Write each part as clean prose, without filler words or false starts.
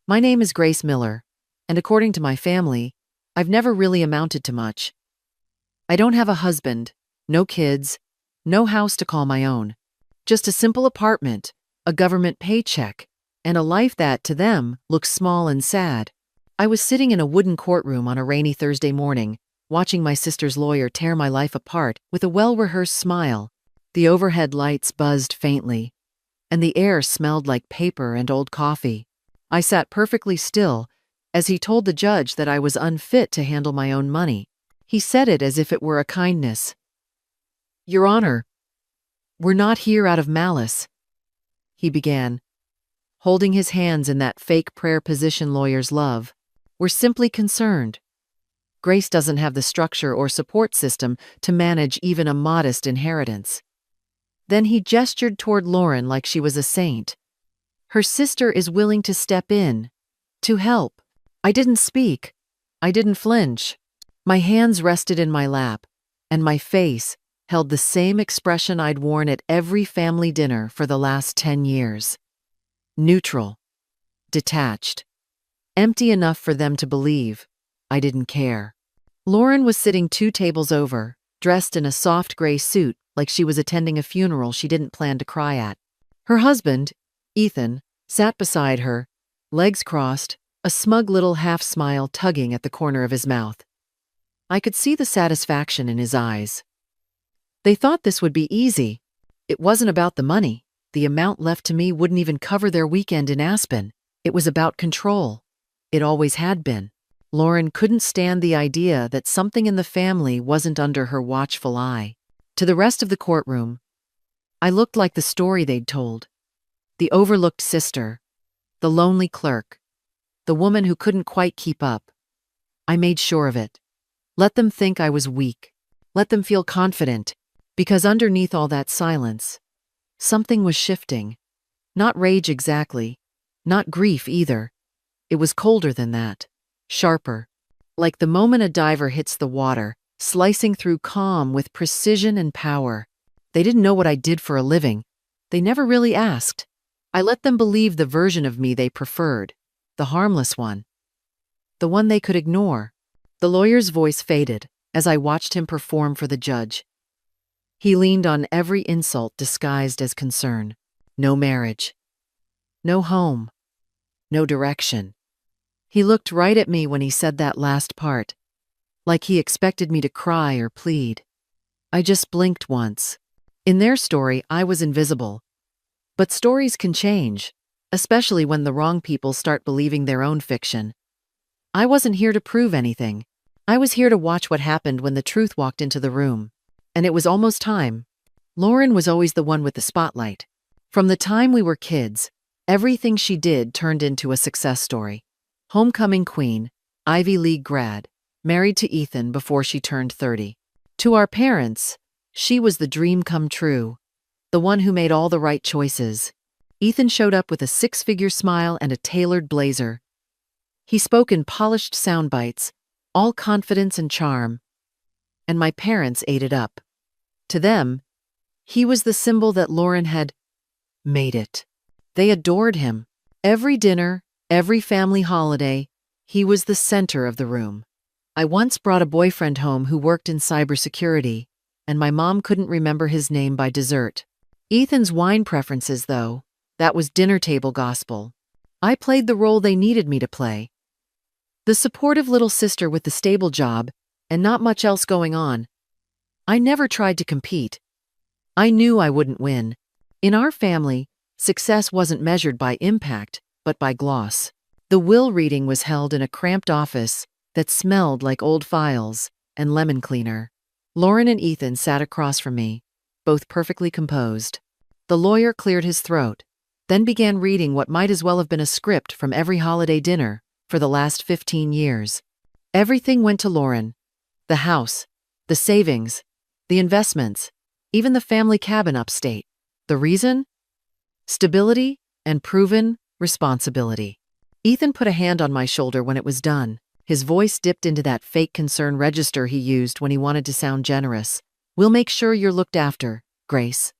My name is Grace Miller, and according to my family, I've never really amounted to much. I don't have a husband, no kids, no house to call my own. Just a simple apartment, a government paycheck, and a life that, to them, looks small and sad. I was sitting in a wooden courtroom on a rainy Thursday morning, watching my sister's lawyer tear my life apart with a well-rehearsed smile. The overhead lights buzzed faintly, and the air smelled like paper and old coffee. I sat perfectly still as he told the judge that I was unfit to handle my own money. He said it as if it were a kindness. "Your Honor, we're not here out of malice," he began, holding his hands in that fake prayer position lawyers love. "We're simply concerned. Grace doesn't have the structure or support system to manage even a modest inheritance." Then he gestured toward Lauren like she was a saint. "Her sister is willing to step in, to help." I didn't speak. I didn't flinch. My hands rested in my lap, and my face held the same expression I'd worn at every family dinner for the last 10 years. Neutral, detached, empty enough for them to believe I didn't care. Lauren was sitting 2 tables over, dressed in a soft gray suit like she was attending a funeral she didn't plan to cry at. Her husband, Ethan, sat beside her, legs crossed, a smug little half-smile tugging at the corner of his mouth. I could see the satisfaction in his eyes. They thought this would be easy. It wasn't about the money. The amount left to me wouldn't even cover their weekend in Aspen. It was about control. It always had been. Lauren couldn't stand the idea that something in the family wasn't under her watchful eye. To the rest of the courtroom, I looked like the story they'd told. The overlooked sister, the lonely clerk, the woman who couldn't quite keep up. I made sure of it. Let them think I was weak. Let them feel confident, because underneath all that silence, something was shifting. Not rage exactly, not grief either. It was colder than that, sharper, like the moment a diver hits the water, slicing through calm with precision and power. They didn't know what I did for a living. They never really asked. I let them believe the version of me they preferred, the harmless one, the one they could ignore. The lawyer's voice faded as I watched him perform for the judge. He leaned on every insult disguised as concern. No marriage. No home. No direction. He looked right at me when he said that last part, like he expected me to cry or plead. I just blinked once. In their story, I was invisible. But stories can change, especially when the wrong people start believing their own fiction. I wasn't here to prove anything. I was here to watch what happened when the truth walked into the room. And it was almost time. Lauren was always the one with the spotlight. From the time we were kids, everything she did turned into a success story. Homecoming queen, Ivy League grad, married to Ethan before she turned 30. To our parents, she was the dream come true, the one who made all the right choices. Ethan showed up with a 6-figure smile and a tailored blazer. He spoke in polished sound bites, all confidence and charm. And my parents ate it up. To them, he was the symbol that Lauren had made it. They adored him. Every dinner, every family holiday, he was the center of the room. I once brought a boyfriend home who worked in cybersecurity, and my mom couldn't remember his name by dessert. Ethan's wine preferences, though, that was dinner table gospel. I played the role they needed me to play. The supportive little sister with the stable job, and not much else going on. I never tried to compete. I knew I wouldn't win. In our family, success wasn't measured by impact, but by gloss. The will reading was held in a cramped office that smelled like old files and lemon cleaner. Lauren and Ethan sat across from me, both perfectly composed. The lawyer cleared his throat, then began reading what might as well have been a script from every holiday dinner for the last 15 years. Everything went to Lauren. The house, the savings, the investments, even the family cabin upstate. The reason? Stability and proven responsibility. Ethan put a hand on my shoulder when it was done. His voice dipped into that fake concern register he used when he wanted to sound generous. "We'll make sure you're looked after, Grace."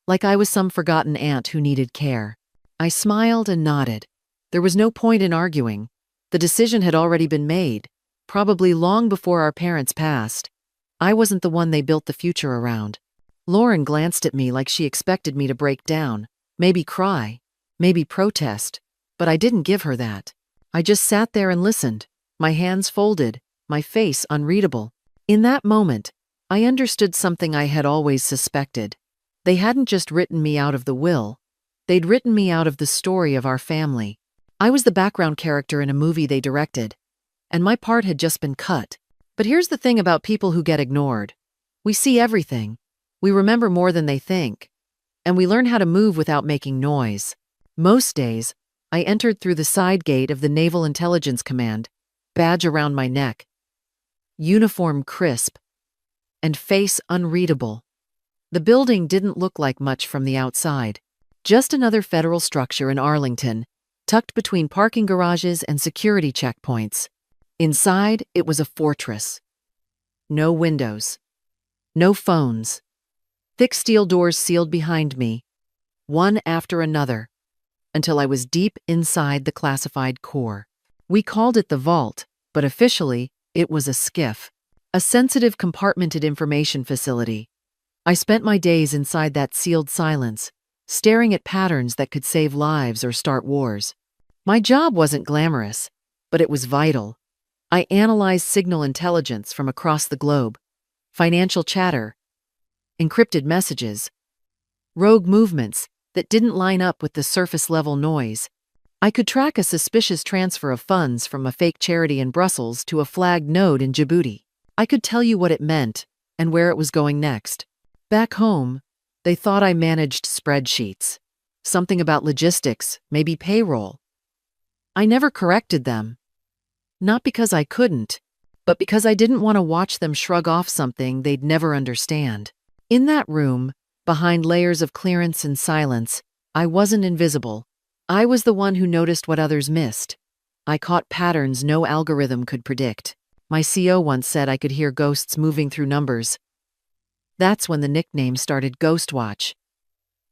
Like I was some forgotten aunt who needed care. I smiled and nodded. There was no point in arguing. The decision had already been made, probably long before our parents passed. I wasn't the one they built the future around. Lauren glanced at me like she expected me to break down, maybe cry, maybe protest, but I didn't give her that. I just sat there and listened, my hands folded, my face unreadable. In that moment, I understood something I had always suspected. They hadn't just written me out of the will, they'd written me out of the story of our family. I was the background character in a movie they directed, and my part had just been cut. But here's the thing about people who get ignored. We see everything. We remember more than they think. And we learn how to move without making noise. Most days, I entered through the side gate of the Naval Intelligence Command, badge around my neck, uniform crisp, and face unreadable. The building didn't look like much from the outside. Just another federal structure in Arlington, tucked between parking garages and security checkpoints. Inside, it was a fortress. No windows. No phones. Thick steel doors sealed behind me, one after another, until I was deep inside the classified core. We called it the vault, but officially, it was a SCIF, a sensitive compartmented information facility. I spent my days inside that sealed silence, staring at patterns that could save lives or start wars. My job wasn't glamorous, but it was vital. I analyzed signal intelligence from across the globe, financial chatter, encrypted messages, rogue movements that didn't line up with the surface-level noise. I could track a suspicious transfer of funds from a fake charity in Brussels to a flagged node in Djibouti. I could tell you what it meant and where it was going next. Back home, they thought I managed spreadsheets. Something about logistics, maybe payroll. I never corrected them. Not because I couldn't, but because I didn't want to watch them shrug off something they'd never understand. In that room, behind layers of clearance and silence, I wasn't invisible. I was the one who noticed what others missed. I caught patterns no algorithm could predict. My CO once said I could hear ghosts moving through numbers. That's when the nickname started Ghostwatch.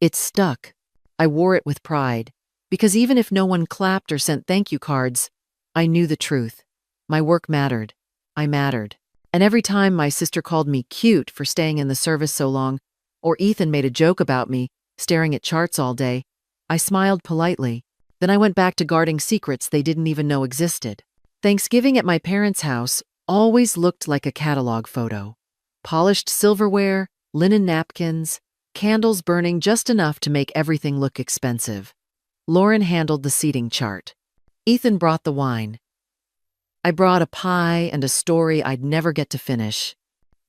It stuck. I wore it with pride, because even if no one clapped or sent thank you cards, I knew the truth. My work mattered. I mattered. And every time my sister called me cute for staying in the service so long, or Ethan made a joke about me, staring at charts all day, I smiled politely. Then I went back to guarding secrets they didn't even know existed. Thanksgiving at my parents' house always looked like a catalog photo. Polished silverware, linen napkins, candles burning just enough to make everything look expensive. Lauren handled the seating chart. Ethan brought the wine. I brought a pie and a story I'd never get to finish.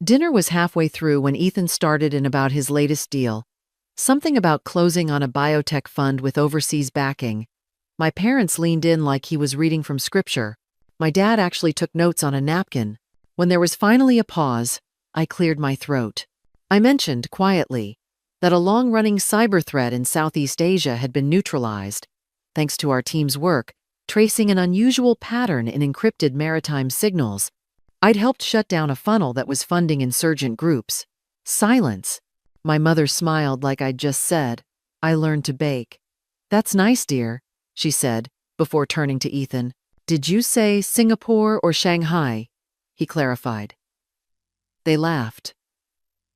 Dinner was halfway through when Ethan started in about his latest deal. Something about closing on a biotech fund with overseas backing. My parents leaned in like he was reading from scripture. My dad actually took notes on a napkin. When there was finally a pause, I cleared my throat. I mentioned, quietly, that a long-running cyber threat in Southeast Asia had been neutralized, thanks to our team's work, tracing an unusual pattern in encrypted maritime signals. I'd helped shut down a funnel that was funding insurgent groups. Silence. My mother smiled like I'd just said, I learned to bake. That's nice, dear, she said, before turning to Ethan. Did you say Singapore or Shanghai? He clarified. They laughed.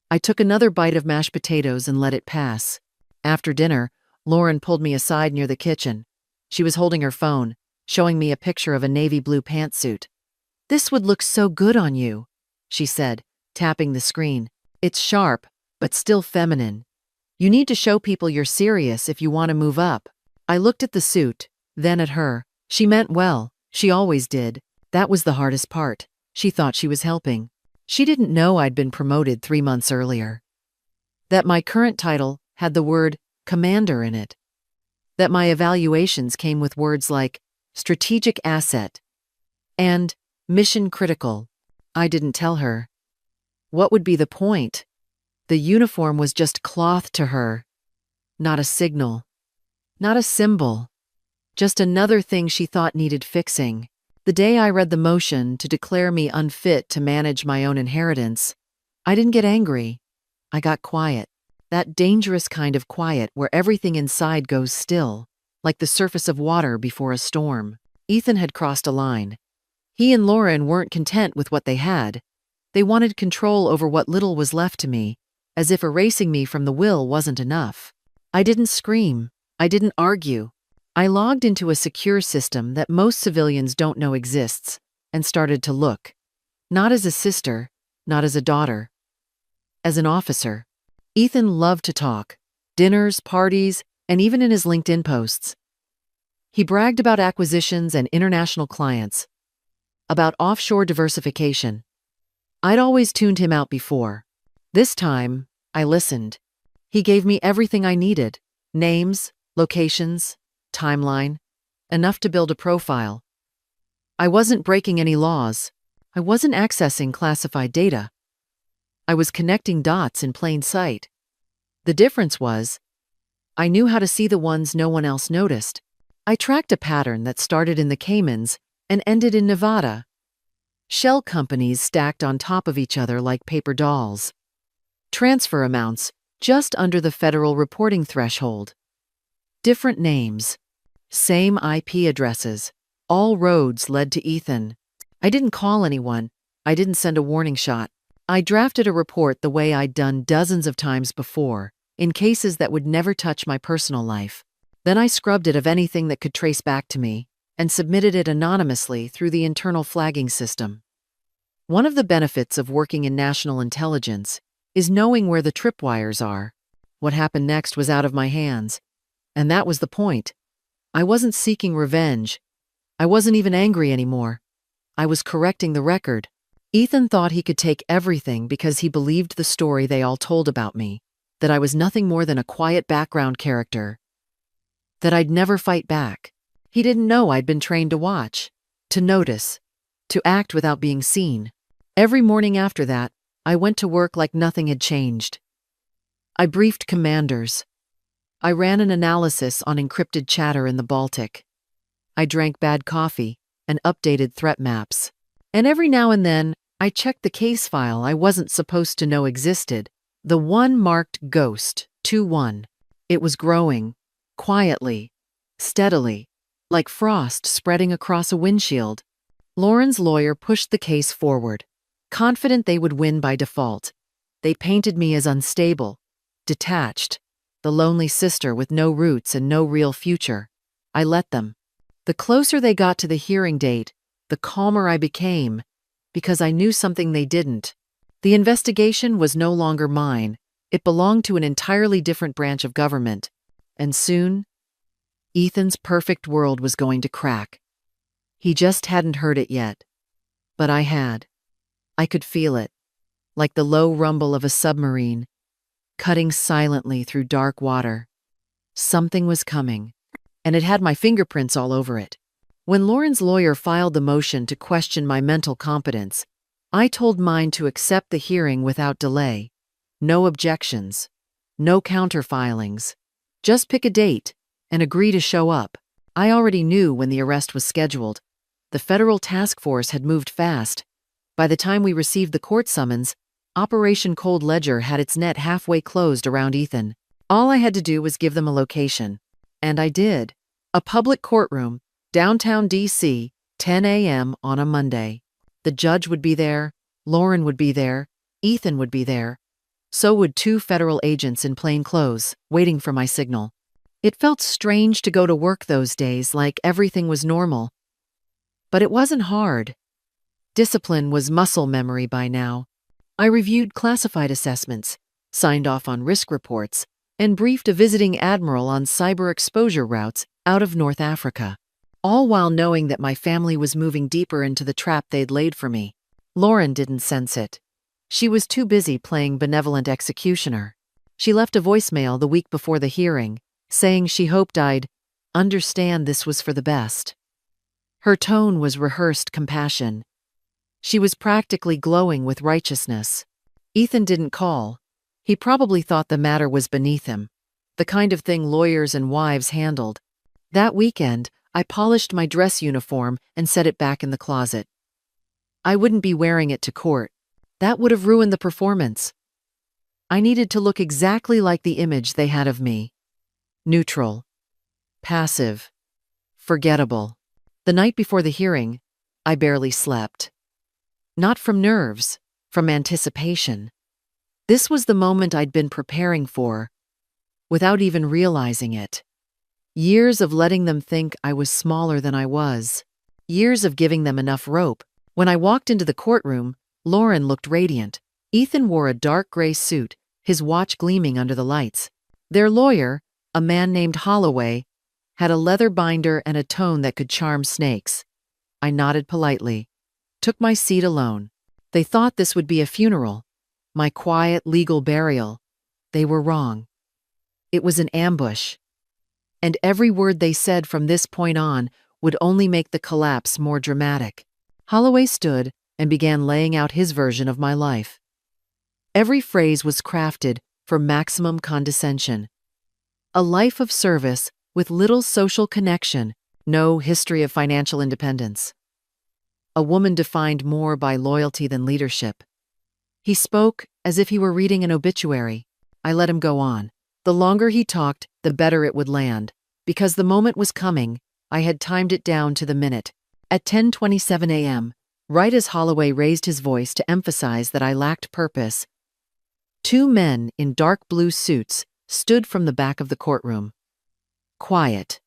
I took another bite of mashed potatoes and let it pass. After dinner, Lauren pulled me aside near the kitchen. She was holding her phone, showing me a picture of a navy blue pantsuit. This would look so good on you, she said, tapping the screen. It's sharp, but still feminine. You need to show people you're serious if you want to move up. I looked at the suit, then at her. She meant well. She always did. That was the hardest part. She thought she was helping. She didn't know I'd been promoted 3 months earlier. That my current title had the word commander in it. That my evaluations came with words like strategic asset and mission critical. I didn't tell her. What would be the point? The uniform was just cloth to her. Not a signal. Not a symbol. Just another thing she thought needed fixing. The day I read the motion to declare me unfit to manage my own inheritance, I didn't get angry. I got quiet. That dangerous kind of quiet where everything inside goes still. like the surface of water before a storm. Ethan had crossed a line. He and Lauren weren't content with what they had. They wanted control over what little was left to me, as if erasing me from the will wasn't enough. I didn't scream. I didn't argue. I logged into a secure system that most civilians don't know exists and started to look. Not as a sister, not as a daughter, as an officer. Ethan loved to talk. Dinners, parties, and even in his LinkedIn posts. He bragged about acquisitions and international clients, about offshore diversification. I'd always tuned him out before. This time, I listened. He gave me everything I needed: names, locations, timeline, enough to build a profile. I wasn't breaking any laws. I wasn't accessing classified data. I was connecting dots in plain sight. The difference was, I knew how to see the ones no one else noticed. I tracked a pattern that started in the Caymans and ended in Nevada. Shell companies stacked on top of each other like paper dolls. Transfer amounts just under the federal reporting threshold. Different names. Same IP addresses. All roads led to Ethan. I didn't call anyone. I didn't send a warning shot. I drafted a report the way I'd done dozens of times before, in cases that would never touch my personal life. Then I scrubbed it of anything that could trace back to me, and submitted it anonymously through the internal flagging system. One of the benefits of working in national intelligence is knowing where the tripwires are. What happened next was out of my hands, and that was the point. I wasn't seeking revenge. I wasn't even angry anymore. I was correcting the record. Ethan thought he could take everything because he believed the story they all told about me, that I was nothing more than a quiet background character, that I'd never fight back. He didn't know I'd been trained to watch, to notice, to act without being seen. Every morning after that, I went to work like nothing had changed. I briefed commanders. I ran an analysis on encrypted chatter in the Baltic. I drank bad coffee and updated threat maps. And every now and then, I checked the case file I wasn't supposed to know existed, the one marked Ghost 2-1. It was growing, quietly, steadily, like frost spreading across a windshield. Lauren's lawyer pushed the case forward, confident they would win by default. They painted me as unstable, detached, the lonely sister with no roots and no real future. I let them. The closer they got to the hearing date, the calmer I became, because I knew something they didn't. The investigation was no longer mine. It belonged to an entirely different branch of government. And soon, Ethan's perfect world was going to crack. He just hadn't heard it yet. But I had. I could feel it, like the low rumble of a submarine, cutting silently through dark water. Something was coming, and it had my fingerprints all over it. When Lauren's lawyer filed the motion to question my mental competence, I told mine to accept the hearing without delay. No objections. No counterfilings. Just pick a date and agree to show up. I already knew when the arrest was scheduled. The federal task force had moved fast. By the time we received the court summons, Operation Cold Ledger had its net halfway closed around Ethan. All I had to do was give them a location. And I did. A public courtroom, downtown D.C., 10 a.m. on a Monday. The judge would be there, Lauren would be there, Ethan would be there. So would 2 federal agents in plain clothes, waiting for my signal. It felt strange to go to work those days like everything was normal. But it wasn't hard. Discipline was muscle memory by now. I reviewed classified assessments, signed off on risk reports, and briefed a visiting admiral on cyber exposure routes out of North Africa, all while knowing that my family was moving deeper into the trap they'd laid for me. Lauren didn't sense it. She was too busy playing benevolent executioner. She left a voicemail the week before the hearing, saying she hoped I'd understand this was for the best. Her tone was rehearsed compassion. She was practically glowing with righteousness. Ethan didn't call. He probably thought the matter was beneath him, the kind of thing lawyers and wives handled. That weekend, I polished my dress uniform and set it back in the closet. I wouldn't be wearing it to court. That would have ruined the performance. I needed to look exactly like the image they had of me. Neutral. passive, forgettable. The night before the hearing, I barely slept. Not from nerves, from anticipation. This was the moment I'd been preparing for, without even realizing it. Years of letting them think I was smaller than I was. Years of giving them enough rope. When I walked into the courtroom, Lauren looked radiant. Ethan wore a dark gray suit, his watch gleaming under the lights. Their lawyer, a man named Holloway, had a leather binder and a tone that could charm snakes. I nodded politely, took my seat alone. They thought this would be a funeral, my quiet legal burial. They were wrong. It was an ambush. And every word they said from this point on would only make the collapse more dramatic. Holloway stood and began laying out his version of my life. Every phrase was crafted for maximum condescension. A life of service with little social connection, no history of financial independence. A woman defined more by loyalty than leadership. He spoke as if he were reading an obituary. I let him go on. The longer he talked, the better it would land. Because the moment was coming, I had timed it down to the minute. At 10:27 a.m., right as Holloway raised his voice to emphasize that I lacked purpose, two men in dark blue suits stood from the back of the courtroom. Quiet,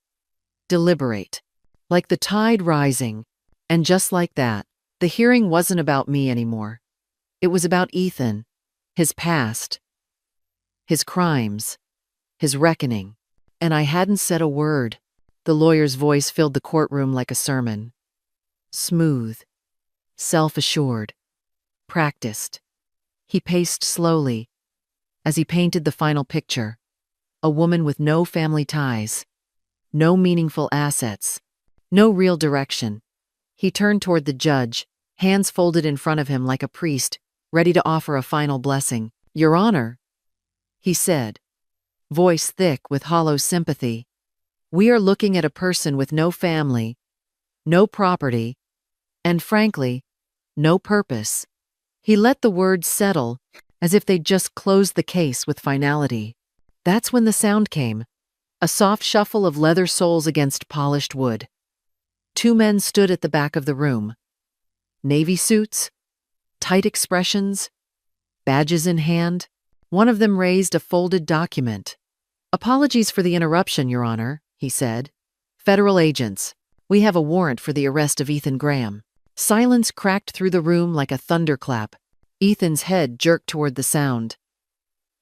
deliberate, like the tide rising. And just like that, the hearing wasn't about me anymore. It was about Ethan, his past, his crimes, his reckoning. And I hadn't said a word. The lawyer's voice filled the courtroom like a sermon. Smooth, self-assured, practiced. He paced slowly as he painted the final picture. A woman with no family ties, no meaningful assets, no real direction. He turned toward the judge, hands folded in front of him like a priest, ready to offer a final blessing. "Your Honor," he said, voice thick with hollow sympathy, "we are looking at a person with no family, no property, and frankly, no purpose." He let the words settle as if they'd just closed the case with finality. That's when the sound came, a soft shuffle of leather soles against polished wood. Two men stood at the back of the room. Navy suits, tight expressions, badges in hand. One of them raised a folded document. "Apologies for the interruption, Your Honor," he said. "Federal agents, we have a warrant for the arrest of Ethan Graham." Silence cracked through the room like a thunderclap. Ethan's head jerked toward the sound.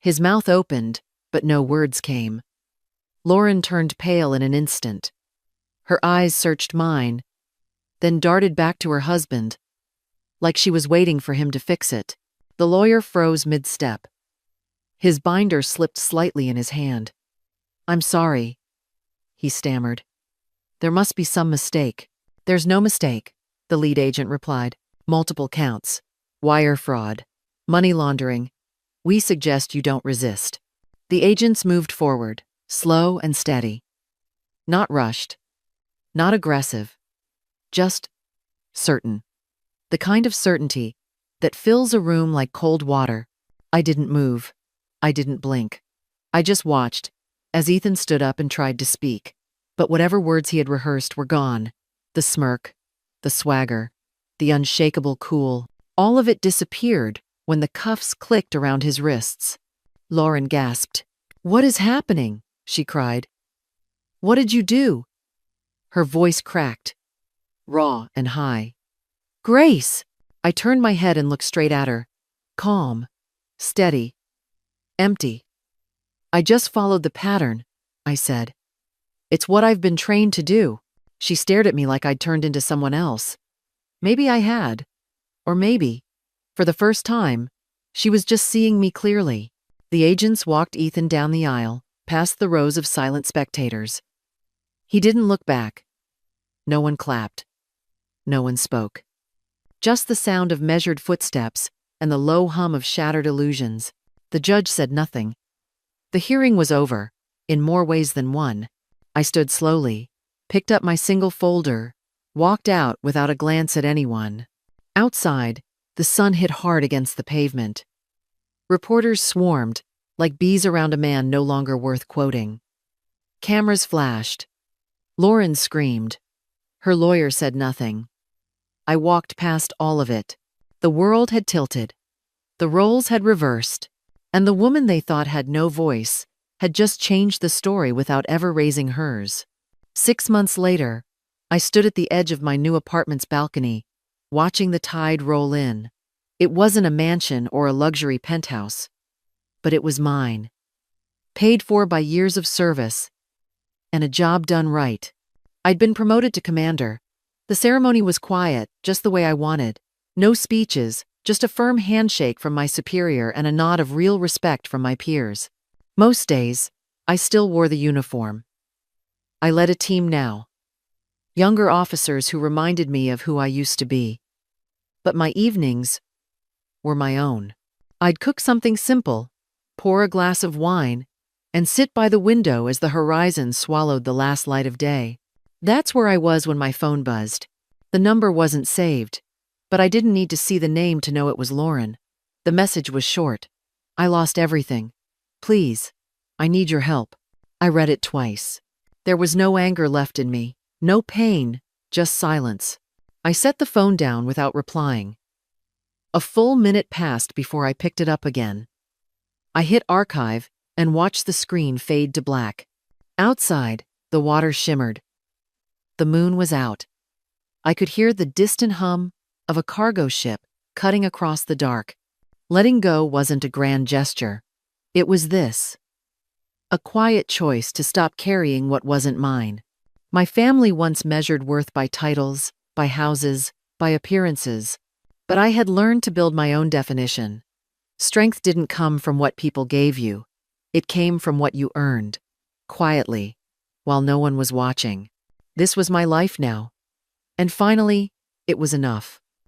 His mouth opened, but no words came. Lauren turned pale in an instant. Her eyes searched mine, then darted back to her husband, like she was waiting for him to fix it. The lawyer froze mid-step. His binder slipped slightly in his hand. "I'm sorry," he stammered. "There must be some mistake." "There's no mistake," the lead agent replied. "Multiple counts. Wire fraud. Money laundering. We suggest you don't resist." The agents moved forward, slow and steady. Not rushed. Not aggressive. Just certain. The kind of certainty that fills a room like cold water. I didn't move. I didn't blink. I just watched as Ethan stood up and tried to speak. But whatever words he had rehearsed were gone. The smirk, the swagger, the unshakable cool, all of it disappeared when the cuffs clicked around his wrists. Lauren gasped. "What is happening?" she cried. "What did you do?" Her voice cracked, raw and high. "Grace!" I turned my head and looked straight at her. Calm, steady, empty. "I just followed the pattern," I said. "It's what I've been trained to do." She stared at me like I'd turned into someone else. Maybe I had. Or maybe, for the first time, she was just seeing me clearly. The agents walked Ethan down the aisle, past the rows of silent spectators. He didn't look back. No one clapped. No one spoke. Just the sound of measured footsteps and the low hum of shattered illusions. The judge said nothing. The hearing was over, in more ways than one. I stood slowly, picked up my single folder, walked out without a glance at anyone. Outside, the sun hit hard against the pavement. Reporters swarmed, like bees around a man no longer worth quoting. Cameras flashed, Lauren screamed. Her lawyer said nothing. I walked past all of it. The world had tilted. The roles had reversed. And the woman they thought had no voice had just changed the story without ever raising hers. 6 months later, I stood at the edge of my new apartment's balcony, watching the tide roll in. It wasn't a mansion or a luxury penthouse, but it was mine. Paid for by years of service and a job done right. I'd been promoted to commander. The ceremony was quiet, just the way I wanted. No speeches, just a firm handshake from my superior and a nod of real respect from my peers. Most days, I still wore the uniform. I led a team now. Younger officers who reminded me of who I used to be. But my evenings were my own. I'd cook something simple, pour a glass of wine, and sit by the window as the horizon swallowed the last light of day. That's where I was when my phone buzzed. The number wasn't saved, but I didn't need to see the name to know it was Lauren. The message was short. I lost everything. Please, I need your help. I read it twice. There was no anger left in me, no pain, just silence. I set the phone down without replying. A full minute passed before I picked it up again. I hit archive and watched the screen fade to black. Outside, the water shimmered. The moon was out. I could hear the distant hum of a cargo ship cutting across the dark. Letting go wasn't a grand gesture. It was this. A quiet choice to stop carrying what wasn't mine. My family once measured worth by titles, by houses, by appearances. But I had learned to build my own definition. Strength didn't come from what people gave you. It came from what you earned. Quietly, while no one was watching. This was my life now. And finally, it was enough.